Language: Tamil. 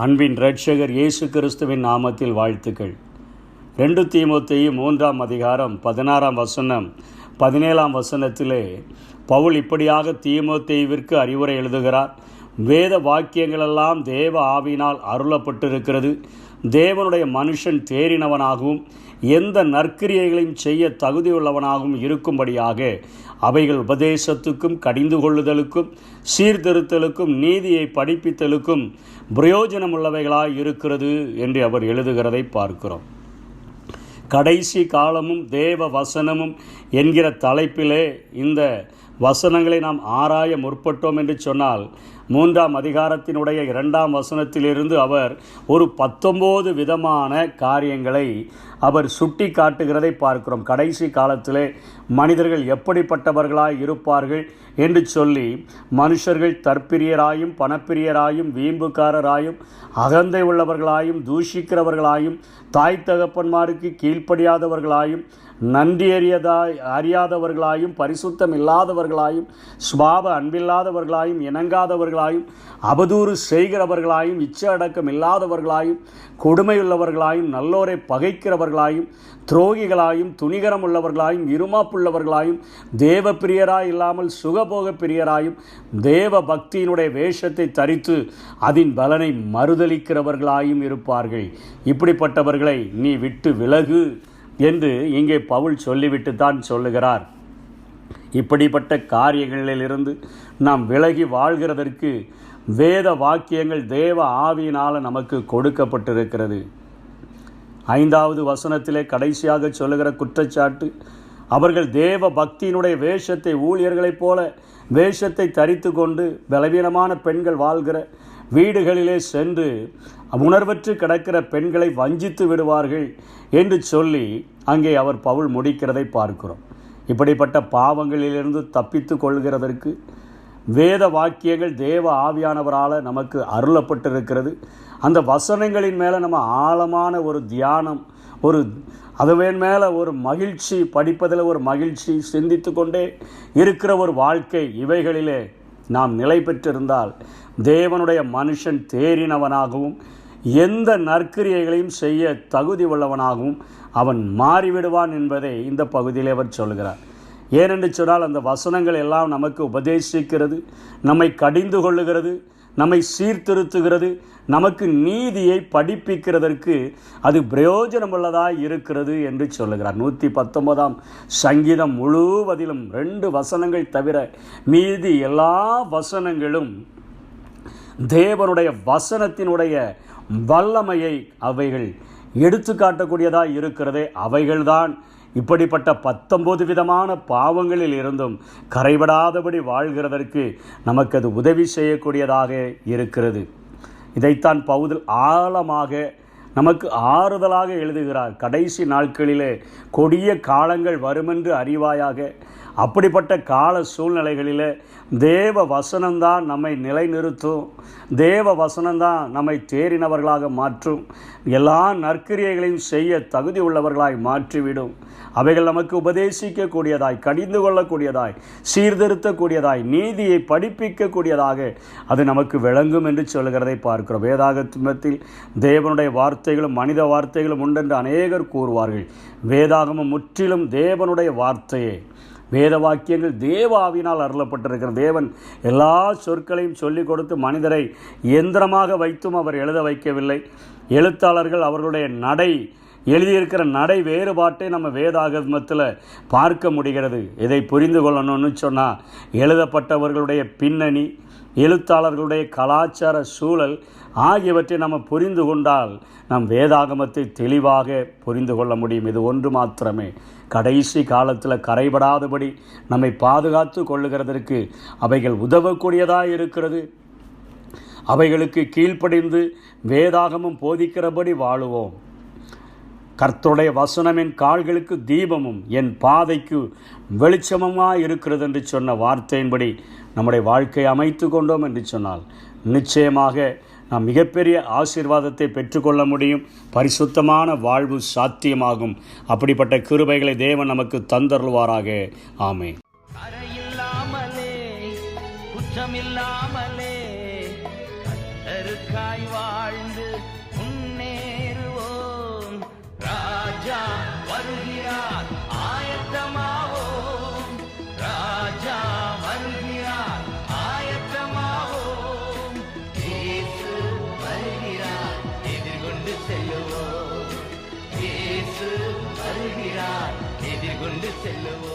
அன்பின் இரட்சகர் இயேசு கிறிஸ்துவின் நாமத்தில் வாழ்த்துக்கள். 2 தீமோத்தேயு 3 அதிகாரம் 16 17 பவுல் இப்படியாக தீமோத்தேயுவிற்கு அறிவுரை எழுதுகிறார். வேத வாக்கியங்களெல்லாம் தேவ ஆவியினால் அருளப்பட்டிருக்கிறது. தேவனுடைய மனுஷன் தேறினவனாகவும் எந்த நற்கிரியைகளையும் செய்ய தகுதியுள்ளவனாகவும் இருக்கும்படியாக அவைகள் உபதேசத்துக்கும் கடிந்து கொள்ளுதலுக்கும் சீர்திருத்தலுக்கும் நீதியை படிப்பித்தலுக்கும் பிரயோஜனமுள்ளவைகளாய் இருக்கிறது என்று அவர் எழுதுகிறதை பார்க்கிறோம். கடைசி காலமும் தேவ வசனமும் என்கிற தலைப்பிலே இந்த வசனங்களை நாம் ஆராய முற்பட்டோம் என்று சொன்னால் 3 அதிகாரத்தினுடைய 2 வசனத்திலிருந்து அவர் ஒரு 19 விதமான காரியங்களை அவர் சுட்டி காட்டுகிறதை பார்க்கிறோம். கடைசி காலத்திலே மனிதர்கள் எப்படிப்பட்டவர்களாய் இருப்பார்கள் என்று சொல்லி, மனுஷர்கள் தற்பிரியராயும் பணப்பிரியராயும் வீம்புக்காரராயும் அகந்தை உள்ளவர்களாயும் தூஷிக்கிறவர்களாயும் தாய் தகப்பன்மாருக்கு கீழ்ப்படியாதவர்களாயும் நன்றி அறியாதவர்களாயும் பரிசுத்தம் இல்லாதவர்களாயும் சுபாவ அன்பில்லாதவர்களாயும் இணங்காதவர்களாயும் அவதூறு செய்கிறவர்களாயும் இச்சை அடக்கம் இல்லாதவர்களாயும் கொடுமையுள்ளவர்களாயும் நல்லோரை பகைக்கிறவர்களாயும் துரோகிகளாயும் துணிகரம் உள்ளவர்களாயும் இருமாப்புள்ளவர்களாயும் தேவ பிரியராய் இல்லாமல் சுகபோக பிரியராயும் தேவ பக்தியினுடைய வேஷத்தை தரித்து அதன் பலனை மறுதலிக்கிறவர்களாயும் இருப்பார்கள். இப்படிப்பட்டவர்களை நீ விட்டு விலகு என்று இங்கே பவுல் சொல்லிவிட்டு தான் சொல்லுகிறார். இப்படிப்பட்ட காரியங்களிலிருந்து நாம் விலகி வாழ்கிறதற்கு வேத வாக்கியங்கள் தேவ ஆவியினால் நமக்கு கொடுக்கப்பட்டிருக்கிறது. 5வது வசனத்திலே கடைசியாக சொல்லுகிற குற்றச்சாட்டு, அவர்கள் தேவ பக்தியினுடைய வேஷத்தை ஊழியர்களைப் போல வேஷத்தை தரித்து கொண்டு பலவீனமான பெண்கள் வாழ்கிற வீடுகளிலே சென்று உணர்வற்று கிடக்கிற பெண்களை வஞ்சித்து விடுவார்கள் என்று சொல்லி அங்கே அவர் பவுல் முடிக்கிறதை பார்க்கிறோம். இப்படிப்பட்ட பாவங்களிலிருந்து தப்பித்து கொள்கிறதற்கு வேத வாக்கியங்கள் தேவ ஆவியானவரால் நமக்கு அருளப்பட்டிருக்கிறது. அந்த வசனங்களின் மேலே நம்ம ஆழமான ஒரு தியானம், அதுவேன் மேலே ஒரு மகிழ்ச்சி, படிப்பதில் ஒரு மகிழ்ச்சி, சிந்தித்து கொண்டே இருக்கிற ஒரு வாழ்க்கை, இவைகளிலே நாம் நிலை பெற்றிருந்தால் தேவனுடைய மனுஷன் தேறினவனாகவும் எந்த நற்கிரியைகளையும் செய்ய தகுதி உள்ளவனாகவும் அவன் மாறிவிடுவான் என்பதை இந்த பகுதியில் அவர் சொல்கிறார். ஏனென்று சொன்னால் அந்த வசனங்கள் எல்லாம் நமக்கு உபதேசிக்கிறது, நம்மை கடிந்து கொள்ளுகிறது, நம்மை சீர்திருத்துகிறது, நமக்கு நீதியை படிப்பிக்கிறதற்கு அது பிரயோஜனமுள்ளதாய் இருக்கிறது என்று சொல்லுகிறார். 119 சங்கீதம் முழுவதிலும் 2 வசனங்கள் தவிர மீதி எல்லா வசனங்களும் தேவனுடைய வசனத்தினுடைய வல்லமையை அவைகள் எடுத்து காட்டக்கூடியதாக இருக்கிறதே. அவைகள்தான் இப்படிப்பட்ட 19 விதமான பாவங்களில் இருந்தும் கரைபடாதபடி வாழ்கிறதற்கு நமக்கு அது உதவி செய்யக்கூடியதாக இருக்கிறது. இதைத்தான் பவுல் ஆழமாக நமக்கு ஆறுதலாக எழுதுகிறார். கடைசி நாட்களிலே கொடிய காலங்கள் வருமென்று அறிவாயாக. அப்படிப்பட்ட கால சூழ்நிலைகளில் தேவ வசனம்தான் நம்மை நிலைநிறுத்தும், தேவ வசனம்தான் நம்மை தேறினவர்களாக மாற்றும், எல்லா நற்கிரியைகளையும் செய்ய தகுதி உள்ளவர்களாய் மாற்றிவிடும். அவைகள் நமக்கு உபதேசிக்கக்கூடியதாய், கடிந்து கொள்ளக்கூடியதாய், சீர்திருத்தக்கூடியதாய், நீதியை படிப்பிக்கக்கூடியதாக அது நமக்கு விளங்கும் என்று சொல்கிறதை பார்க்கிறோம். வேதாகமத்தில் தேவனுடைய வார்த்தைகளும் மனித வார்த்தைகளும் உண்டென்று அநேகர் கூறுவார்கள். வேதாகமம் முற்றிலும் தேவனுடைய வார்த்தையே. வேத வாக்கியங்கள் தேவ ஆவியினால் அருளப்பட்டிருக்கிற தேவன் எல்லா சொற்களையும் சொல்லிக் கொடுத்து மனிதரை இயந்திரமாக வைத்தும் அவர் எழுத வைக்கவில்லை. எழுத்தாளர்கள் அவர்களுடைய எழுதியிருக்கிற நடை வேறுபாட்டை நம்ம வேதாகமத்தில் பார்க்க முடிகிறது. இதை புரிந்து கொள்ளணும்னு சொன்னால் எழுதப்பட்டவர்களுடைய பின்னணி, எழுத்தாளர்களுடைய கலாச்சார சூழல் ஆகியவற்றை நம்ம புரிந்து கொண்டால் நம் வேதாகமத்தை தெளிவாக புரிந்து கொள்ள முடியும். இது ஒன்று மாத்திரமே கடைசி காலத்தில் கரைபடாதபடி நம்மை பாதுகாத்து கொள்ளுகிறதற்கு அவைகள் உதவக்கூடியதாக இருக்கிறது. அவைகளுக்கு கீழ்ப்படிந்து வேதாகமம் போதிக்கிறபடி வாழுவோம். கர்த்தருடைய வசனம் என் கால்களுக்கு தீபமும் என் பாதைக்கு வெளிச்சமுமாக இருக்கிறது என்று சொன்ன வார்த்தையின்படி நம்முடைய வாழ்க்கையை அமைத்து கொண்டோம் என்று சொன்னால் நிச்சயமாக நாம் மிகப்பெரிய ஆசீர்வாதத்தை பெற்றுக்கொள்ள முடியும். பரிசுத்தமான வாழ்வு சாத்தியமாகும். அப்படிப்பட்ட கிருபைகளை தேவன் நமக்கு தந்தருள்வாராக. ஆமென். குற்றமில்லாமலே கர்த்தருக்காய் வாழ்ந்து முன்னேறுவோம். ராஜா வருகிறார், ஆயத்தமாவோம். ராஜா வருகிறார், ஆயத்தமாவோம். இயேசு வருகிறார், எதிர்கொண்டு செல்லுவோம். இயேசு வருகிறார், எதிர்கொண்டு செல்லுவோம்.